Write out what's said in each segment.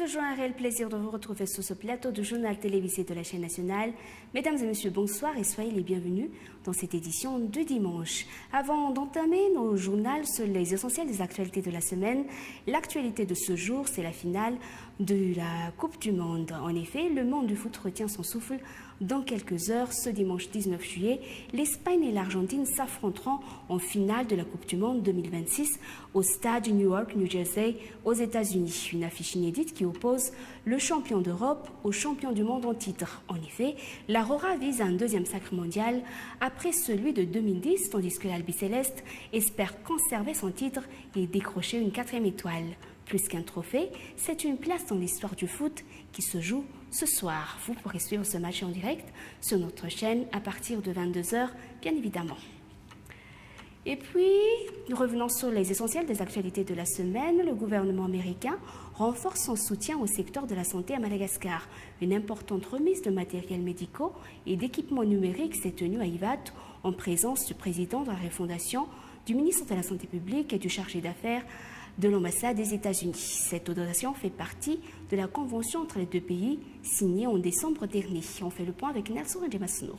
toujours un réel plaisir de vous retrouver sur ce plateau du journal télévisé de la chaîne nationale. Mesdames et messieurs, bonsoir et soyez les bienvenus dans cette édition du dimanche. Avant d'entamer nos journaux sur les essentiels des actualités de la semaine, l'actualité de ce jour, c'est la finale de la Coupe du Monde. En effet, le monde du foot retient son souffle. Dans quelques heures, ce dimanche 19 juillet, l'Espagne et l'Argentine s'affronteront en finale de la Coupe du Monde 2026 au stade Newark, New Jersey, aux États-Unis. Une affiche inédite qui oppose le champion d'Europe au champion du monde en titre. En effet, l'Aurora vise un deuxième sacre mondial après celui de 2010, tandis que l'Albiceleste espère conserver son titre et décrocher une 4e étoile. Plus qu'un trophée, c'est une place dans l'histoire du foot qui se joue ce soir. Vous pourrez suivre ce match en direct sur notre chaîne à partir de 22h, bien évidemment. Et puis, revenons sur les essentiels des actualités de la semaine. Le gouvernement américain renforce son soutien au secteur de la santé à Madagascar. Une importante remise de matériels médicaux et d'équipements numériques s'est tenue à Ivat en présence du président de la refondation, du ministre de la Santé publique et du chargé d'affaires de l'ambassade des États-Unis. Cette donation fait partie de la convention entre les deux pays signée en décembre dernier. On fait le point avec Nelson Ndemasnour.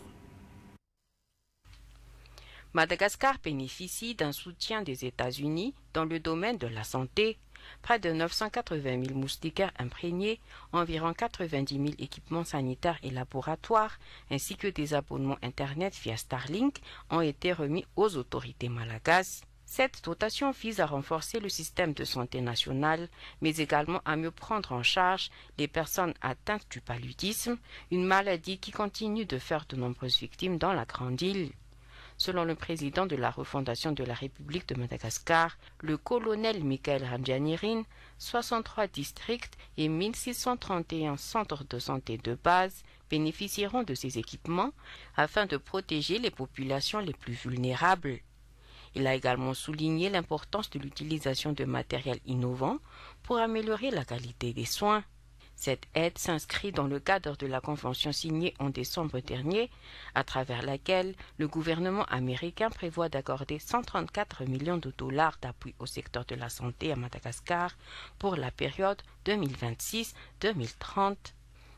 Madagascar bénéficie d'un soutien des États-Unis dans le domaine de la santé. Près de 980 000 moustiquaires imprégnés, environ 90 000 équipements sanitaires et laboratoires, ainsi que des abonnements Internet via Starlink ont été remis aux autorités malagasy. Cette dotation vise à renforcer le système de santé national, mais également à mieux prendre en charge les personnes atteintes du paludisme, une maladie qui continue de faire de nombreuses victimes dans la grande île. Selon le président de la refondation de la République de Madagascar, le colonel Michael Randjanirin, 63 districts et 1631 centres de santé de base bénéficieront de ces équipements afin de protéger les populations les plus vulnérables. Il a également souligné l'importance de l'utilisation de matériel innovant pour améliorer la qualité des soins. Cette aide s'inscrit dans le cadre de la convention signée en décembre dernier, à travers laquelle le gouvernement américain prévoit d'accorder 134 millions de dollars d'appui au secteur de la santé à Madagascar pour la période 2026-2030.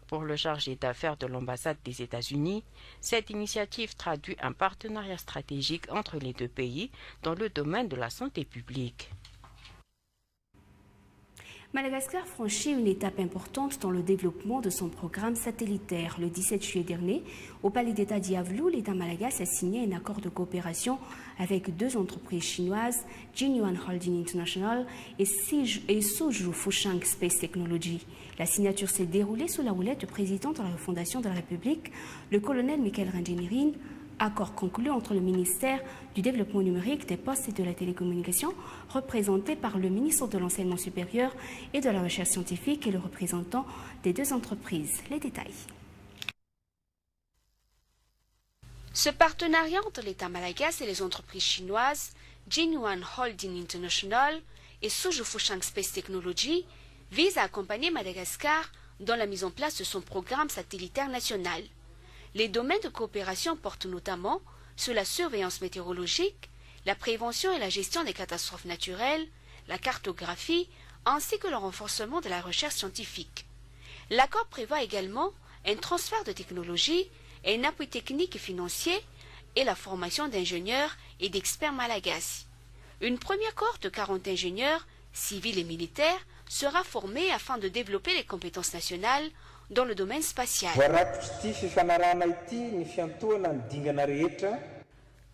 Pour le chargé d'affaires de l'ambassade des États-Unis, cette initiative traduit un partenariat stratégique entre les deux pays dans le domaine de la santé publique. Madagascar franchit une étape importante dans le développement de son programme satellitaire. Le 17 juillet dernier, au Palais d'État d'Iavlou, l'État malagasy a signé un accord de coopération avec deux entreprises chinoises, Jinyuan Holding International et Suzhou Fusheng Space Technology. La signature s'est déroulée sous la houlette du président de la refondation de la République, le colonel Michael Randjanirin. Accord conclu entre le ministère du Développement numérique, des Postes et de la Télécommunication, représenté par le ministre de l'Enseignement supérieur et de la Recherche scientifique et le représentant des deux entreprises. Les détails. Ce partenariat entre l'État malagasy et les entreprises chinoises Jinyuan Holding International et Suzhou Fusheng Space Technology vise à accompagner Madagascar dans la mise en place de son programme satellitaire national. Les domaines de coopération portent notamment sur la surveillance météorologique, la prévention et la gestion des catastrophes naturelles, la cartographie, ainsi que le renforcement de la recherche scientifique. L'accord prévoit également un transfert de technologie, un appui technique et financier et la formation d'ingénieurs et d'experts malagasy. Une première cohorte de 40 ingénieurs, civils et militaires, sera formée afin de développer les compétences nationales dans le domaine spatial.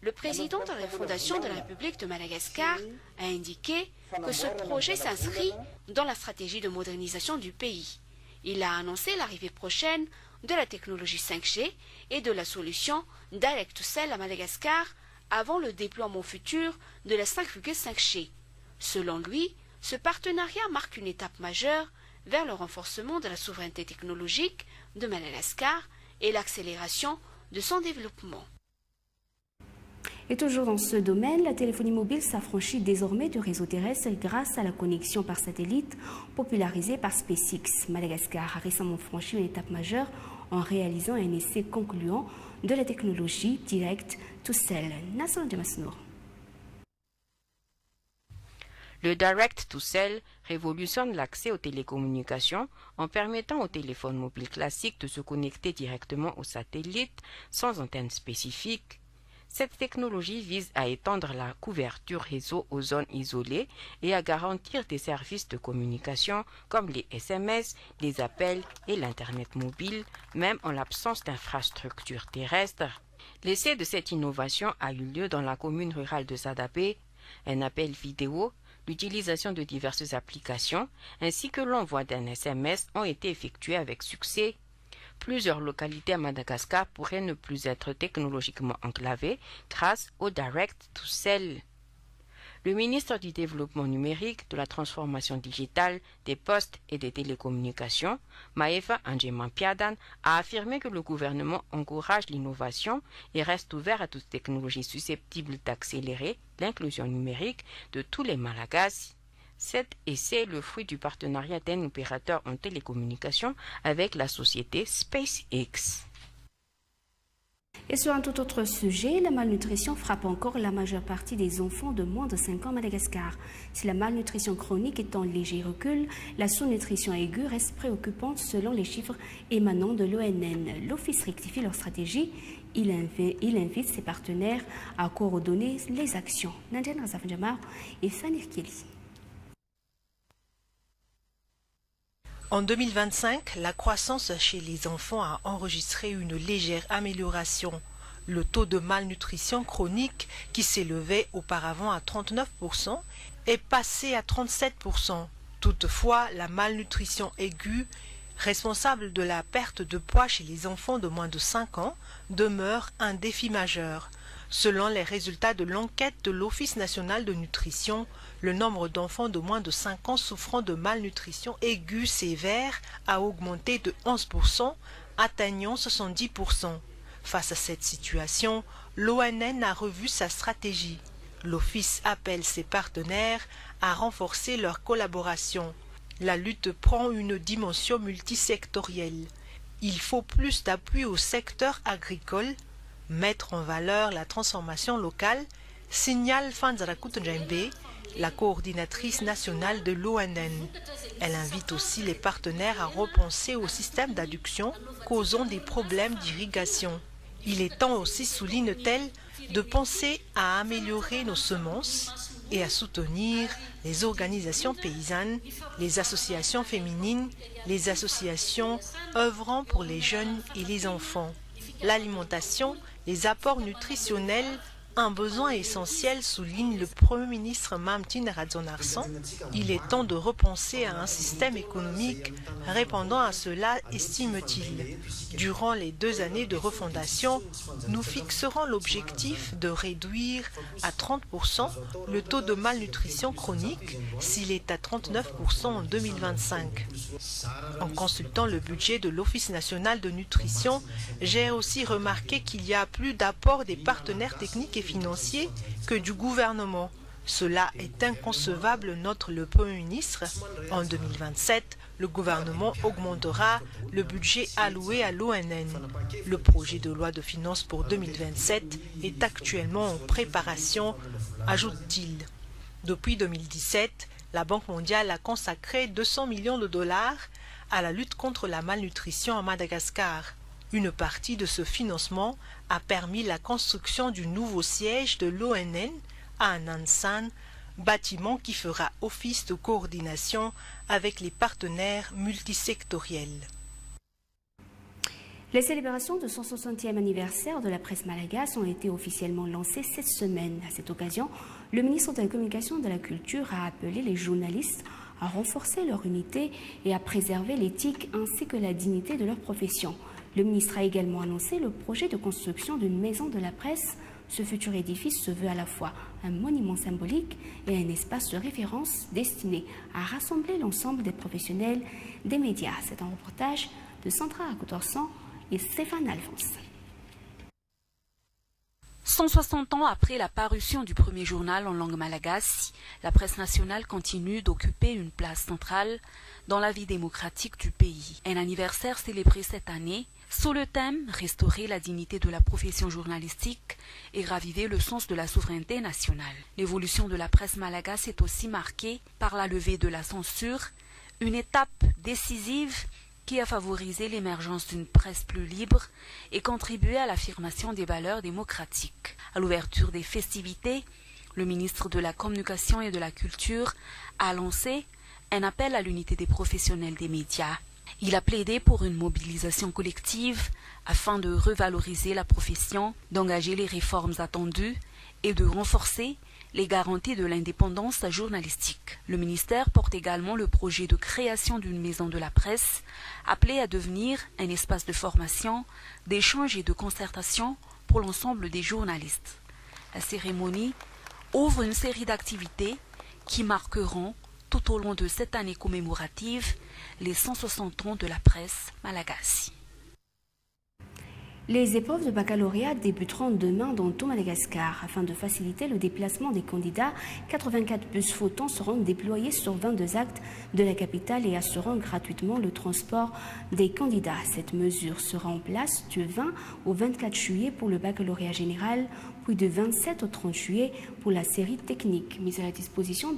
Le président de la Fondation de la République de Madagascar a indiqué que ce projet s'inscrit dans la stratégie de modernisation du pays. Il a annoncé l'arrivée prochaine de la technologie 5G et de la solution Direct to Cell à Madagascar avant le déploiement futur de la 5,5G. Selon lui, ce partenariat marque une étape majeure vers le renforcement de la souveraineté technologique de Madagascar et l'accélération de son développement. Et toujours dans ce domaine, la téléphonie mobile s'affranchit désormais du réseau terrestre grâce à la connexion par satellite popularisée par SpaceX. Madagascar a récemment franchi une étape majeure en réalisant un essai concluant de la technologie Direct to Cell. Nelson Ndemasnour. Le Direct to Cell révolutionne l'accès aux télécommunications en permettant aux téléphones mobiles classiques de se connecter directement aux satellites sans antenne spécifique. Cette technologie vise à étendre la couverture réseau aux zones isolées et à garantir des services de communication comme les SMS, les appels et l'Internet mobile, même en l'absence d'infrastructures terrestres. L'essai de cette innovation a eu lieu dans la commune rurale de Sadapé. Un appel vidéo, l'utilisation de diverses applications ainsi que l'envoi d'un SMS ont été effectués avec succès. Plusieurs localités à Madagascar pourraient ne plus être technologiquement enclavées grâce au Direct to Cell. Le ministre du Développement numérique, de la transformation digitale, des postes et des télécommunications, Maeva Anjemampiadan, a affirmé que le gouvernement encourage l'innovation et reste ouvert à toute technologie susceptible d'accélérer l'inclusion numérique de tous les Malagasy. Cet essai est le fruit du partenariat d'un opérateur en télécommunications avec la société SpaceX. Et sur un tout autre sujet, la malnutrition frappe encore la majeure partie des enfants de moins de 5 ans à Madagascar. Si la malnutrition chronique est en léger recul, la sous-nutrition aiguë reste préoccupante selon les chiffres émanant de l'ONN. L'Office rectifie leur stratégie. Il invite ses partenaires à coordonner les actions. Nadine Razafandjamar et Fanny Kelly. En 2025, la croissance chez les enfants a enregistré une légère amélioration. Le taux de malnutrition chronique, qui s'élevait auparavant à 39%, est passé à 37%. Toutefois, la malnutrition aiguë, responsable de la perte de poids chez les enfants de moins de 5 ans, demeure un défi majeur. Selon les résultats de l'enquête de l'Office national de nutrition, le nombre d'enfants de moins de 5 ans souffrant de malnutrition aiguë sévère a augmenté de 11%, atteignant 70%. Face à cette situation, l'ONN a revu sa stratégie. L'Office appelle ses partenaires à renforcer leur collaboration. La lutte prend une dimension multisectorielle. Il faut plus d'appui au secteur agricole, mettre en valeur la transformation locale, signale Fanzarakut Njembe, la coordinatrice nationale de l'ONN. Elle invite aussi les partenaires à repenser au système d'adduction causant des problèmes d'irrigation. Il est temps aussi, souligne-t-elle, de penser à améliorer nos semences et à soutenir les organisations paysannes, les associations féminines, les associations œuvrant pour les jeunes et les enfants. L'alimentation, les apports nutritionnels, un besoin essentiel, souligne le Premier ministre Mamtine Radzonarsan. Il est temps de repenser à un système économique répondant à cela, estime-t-il. Durant les 2 années de refondation, nous fixerons l'objectif de réduire à 30% le taux de malnutrition chronique s'il est à 39% en 2025. En consultant le budget de l'Office national de nutrition, j'ai aussi remarqué qu'il y a plus d'apports des partenaires techniques et financiers que du gouvernement. Cela est inconcevable, note le Premier ministre. En 2027, le gouvernement augmentera le budget alloué à l'ONN. Le projet de loi de finances pour 2027 est actuellement en préparation, ajoute-t-il. Depuis 2017, la Banque mondiale a consacré 200 millions de dollars à la lutte contre la malnutrition à Madagascar. Une partie de ce financement a permis la construction du nouveau siège de l'ONN à Nansan, bâtiment qui fera office de coordination avec les partenaires multisectoriels. Les célébrations de son 60e anniversaire de la presse malagasy ont été officiellement lancées cette semaine. À cette occasion, le ministre de la Communication et de la Culture a appelé les journalistes à renforcer leur unité et à préserver l'éthique ainsi que la dignité de leur profession. Le ministre a également annoncé le projet de construction d'une maison de la presse. Ce futur édifice se veut à la fois un monument symbolique et un espace de référence destiné à rassembler l'ensemble des professionnels des médias. C'est un reportage de Sandra Akoutorsan et Stéphane Alphonse. 160 ans après la parution du premier journal en langue malagasy, la presse nationale continue d'occuper une place centrale dans la vie démocratique du pays. Un anniversaire célébré cette année Sous le thème « Restaurer la dignité de la profession journalistique et raviver le sens de la souveraineté nationale », l'évolution de la presse malagasy est aussi marquée par la levée de la censure, une étape décisive qui a favorisé l'émergence d'une presse plus libre et contribué à l'affirmation des valeurs démocratiques. À l'ouverture des festivités, le ministre de la Communication et de la Culture a lancé un appel à l'unité des professionnels des médias. Il a plaidé pour une mobilisation collective afin de revaloriser la profession, d'engager les réformes attendues et de renforcer les garanties de l'indépendance journalistique. Le ministère porte également le projet de création d'une maison de la presse, appelée à devenir un espace de formation, d'échange et de concertation pour l'ensemble des journalistes. La cérémonie ouvre une série d'activités qui marqueront tout au long de cette année commémorative les 160 ans de la presse malagasy. Les épreuves de baccalauréat débuteront demain dans tout Madagascar. Afin de faciliter le déplacement des candidats, 84 bus photons seront déployés sur 22 actes de la capitale et assureront gratuitement le transport des candidats. Cette mesure sera en place du 20 au 24 juillet pour le baccalauréat général, puis du 27 au 30 juillet pour la série technique. Mise à disposition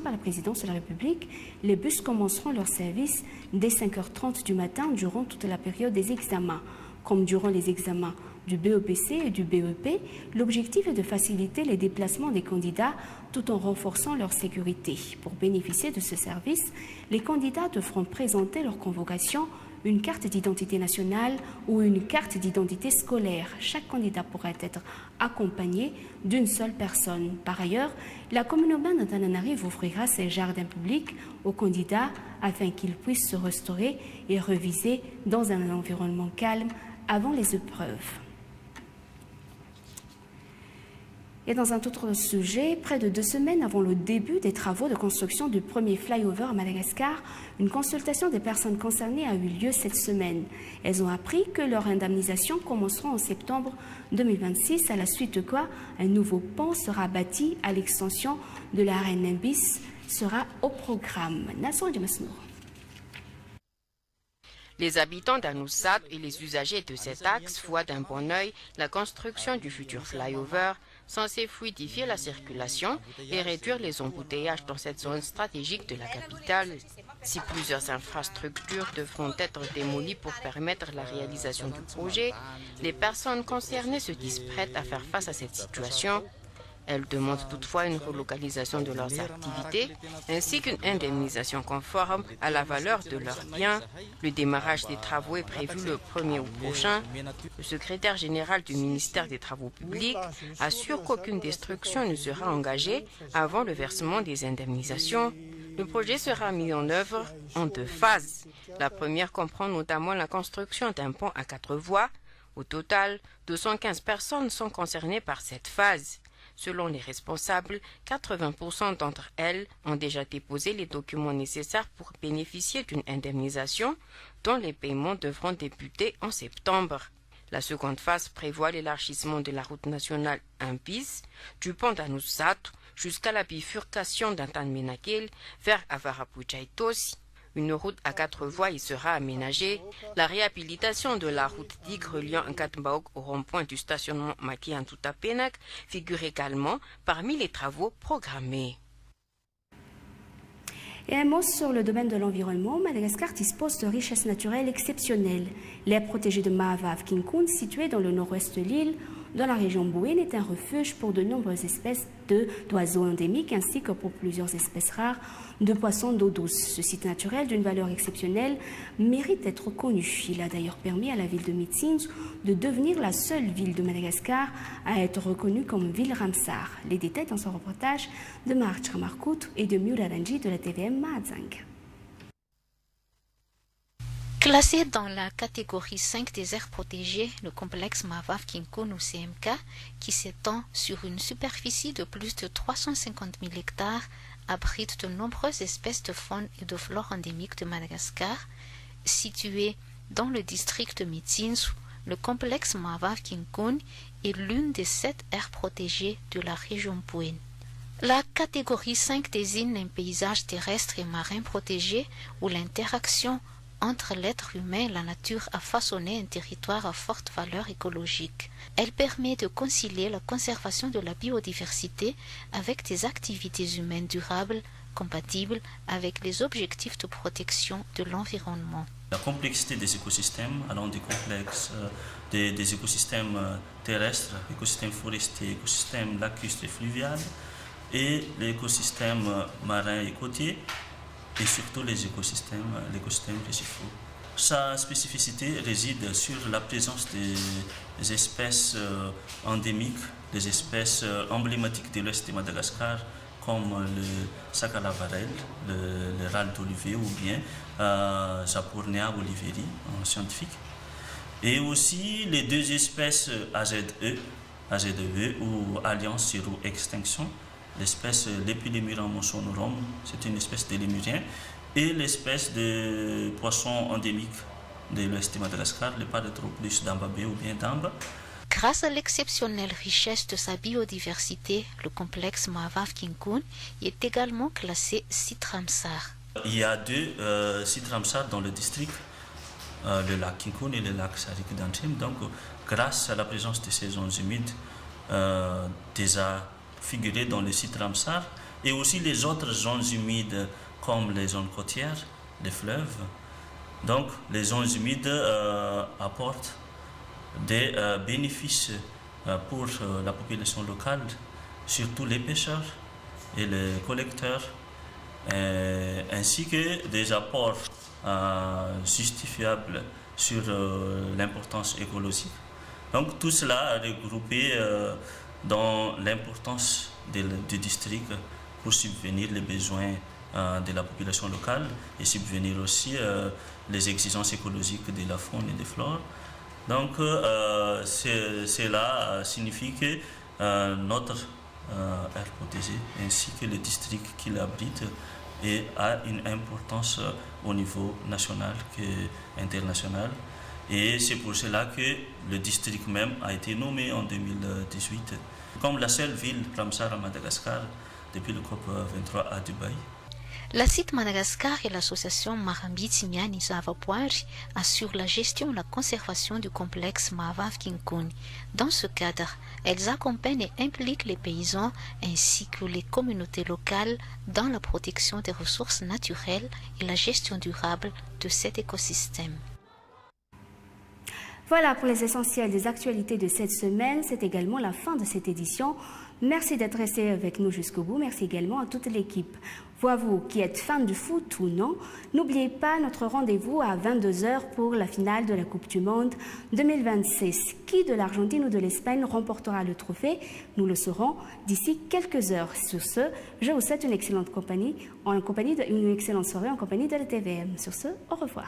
par la présidence de la République, les bus commenceront leur service dès 5h30 du matin durant toute la période des examens. Comme durant les examens du BEPC et du BEP, l'objectif est de faciliter les déplacements des candidats tout en renforçant leur sécurité. Pour bénéficier de ce service, les candidats devront présenter leur convocation, une carte d'identité nationale ou une carte d'identité scolaire. Chaque candidat pourrait être accompagné d'une seule personne. Par ailleurs, la commune urbaine d'Antananarive offrira ses jardins publics aux candidats afin qu'ils puissent se restaurer et reviser dans un environnement calme avant les épreuves. Et dans un autre sujet, près de 2 semaines avant le début des travaux de construction du premier flyover à Madagascar, une consultation des personnes concernées a eu lieu cette semaine. Elles ont appris que leur indemnisation commencera en septembre 2026, à la suite de quoi un nouveau pont sera bâti à l'extension de l'arène Nimbis sera au programme. Nasson Diamasnour. Les habitants d'Anoussat et les usagers de cet axe voient d'un bon œil la construction du futur flyover censé fluidifier la circulation et réduire les embouteillages dans cette zone stratégique de la capitale. Si plusieurs infrastructures devront être démolies pour permettre la réalisation du projet, les personnes concernées se disent prêtes à faire face à cette situation. Elles demandent toutefois une relocalisation de leurs activités ainsi qu'une indemnisation conforme à la valeur de leurs biens. Le démarrage des travaux est prévu le 1er août prochain. Le secrétaire général du ministère des Travaux publics assure qu'aucune destruction ne sera engagée avant le versement des indemnisations. Le projet sera mis en œuvre en 2 phases. La première comprend notamment la construction d'un pont à 4 voies. Au total, 215 personnes sont concernées par cette phase. Selon les responsables, 80% d'entre elles ont déjà déposé les documents nécessaires pour bénéficier d'une indemnisation dont les paiements devront débuter en septembre. La seconde phase prévoit l'élargissement de la route nationale 1 bis du pont d'Anoussat jusqu'à la bifurcation d'Antanmenakil vers Avarapuchaitos. Une route à 4 voies y sera aménagée. La réhabilitation de la route digue reliant Nkatmbaok au rond-point du stationnement Maki-Antutapenak figure également parmi les travaux programmés. Et un mot sur le domaine de l'environnement. Madagascar dispose de richesses naturelles exceptionnelles. L'aire protégée de Mahavav-Kinkun, située dans le nord-ouest de l'île, dans la région Bouin, est un refuge pour de nombreuses espèces d'oiseaux endémiques ainsi que pour plusieurs espèces rares de poissons d'eau douce. Ce site naturel d'une valeur exceptionnelle mérite d'être connu. Il a d'ailleurs permis à la ville de Mitsins de devenir la seule ville de Madagascar à être reconnue comme ville Ramsar. Les détails dans ce reportage de March Ramarkout et de Muraranji de la TVM Mahadzang. Classé dans la catégorie 5 des aires protégées, le complexe Mahavav-Kinkun ou CMK, qui s'étend sur une superficie de plus de 350 000 hectares, abrite de nombreuses espèces de faune et de flore endémiques de Madagascar. Situé dans le district de Mitsins, le complexe Mahavav-Kinkun est l'une des 7 aires protégées de la région Bouin. La catégorie 5 désigne un paysage terrestre et marin protégé où l'interaction entre l'être humain et la nature a façonné un territoire à forte valeur écologique. Elle permet de concilier la conservation de la biodiversité avec des activités humaines durables, compatibles avec les objectifs de protection de l'environnement. La complexité des écosystèmes, allant des complexes des écosystèmes terrestres, écosystèmes forestiers, écosystèmes lacustres et fluviales, et l'écosystème marin et côtier, et surtout l'écosystème récifaux. Sa spécificité réside sur la présence des espèces endémiques, des espèces emblématiques de l'Ouest de Madagascar, comme le Sakala-Varel, le râle d'Olivier ou bien Sapurnea oliveri en scientifique. Et aussi les deux espèces AZE ou Alliance Zéro Extinction, l'espèce Lepilémuran monsonorum, c'est une espèce de lémurien, et l'espèce de poisson endémique de l'Ouest de Madagascar, le Paratropus d'Ambabé ou bien d'Amba. Grâce à l'exceptionnelle richesse de sa biodiversité, le complexe Mahavav-Kinkun est également classé site Ramsar. Il y a deux sites Ramsar dans le district, le lac Kinkun et le lac Sarik-Dantrim. Donc, grâce à la présence de ces zones humides, déjà figurées dans le site Ramsar, et aussi les autres zones humides comme les zones côtières, les fleuves. Donc, les zones humides apportent des bénéfices pour la population locale, surtout les pêcheurs et les collecteurs, ainsi que des apports justifiables sur l'importance écologique. Donc tout cela regroupé dans l'importance du district pour subvenir les besoins de la population locale et subvenir aussi les exigences écologiques de la faune et de flore. Donc cela signifie que notre aire protégée ainsi que le district qui l'abrite a une importance au niveau national qu'international. Et c'est pour cela que le district même a été nommé en 2018 comme la seule ville Ramsar à Madagascar depuis le COP23 à Dubaï. La site Madagascar et l'association Marambiti Miani Zavapoari assurent la gestion et la conservation du complexe Mahavav-Kinkun. Dans ce cadre, elles accompagnent et impliquent les paysans ainsi que les communautés locales dans la protection des ressources naturelles et la gestion durable de cet écosystème. Voilà pour les essentiels des actualités de cette semaine. C'est également la fin de cette édition. Merci d'être resté avec nous jusqu'au bout. Merci également à toute l'équipe. Vous qui êtes fans du foot ou non, n'oubliez pas notre rendez-vous à 22h pour la finale de la Coupe du Monde 2026. Qui de l'Argentine ou de l'Espagne remportera le trophée? Nous le saurons d'ici quelques heures. Sur ce, je vous souhaite une excellente soirée en compagnie de la TVM. Sur ce, au revoir.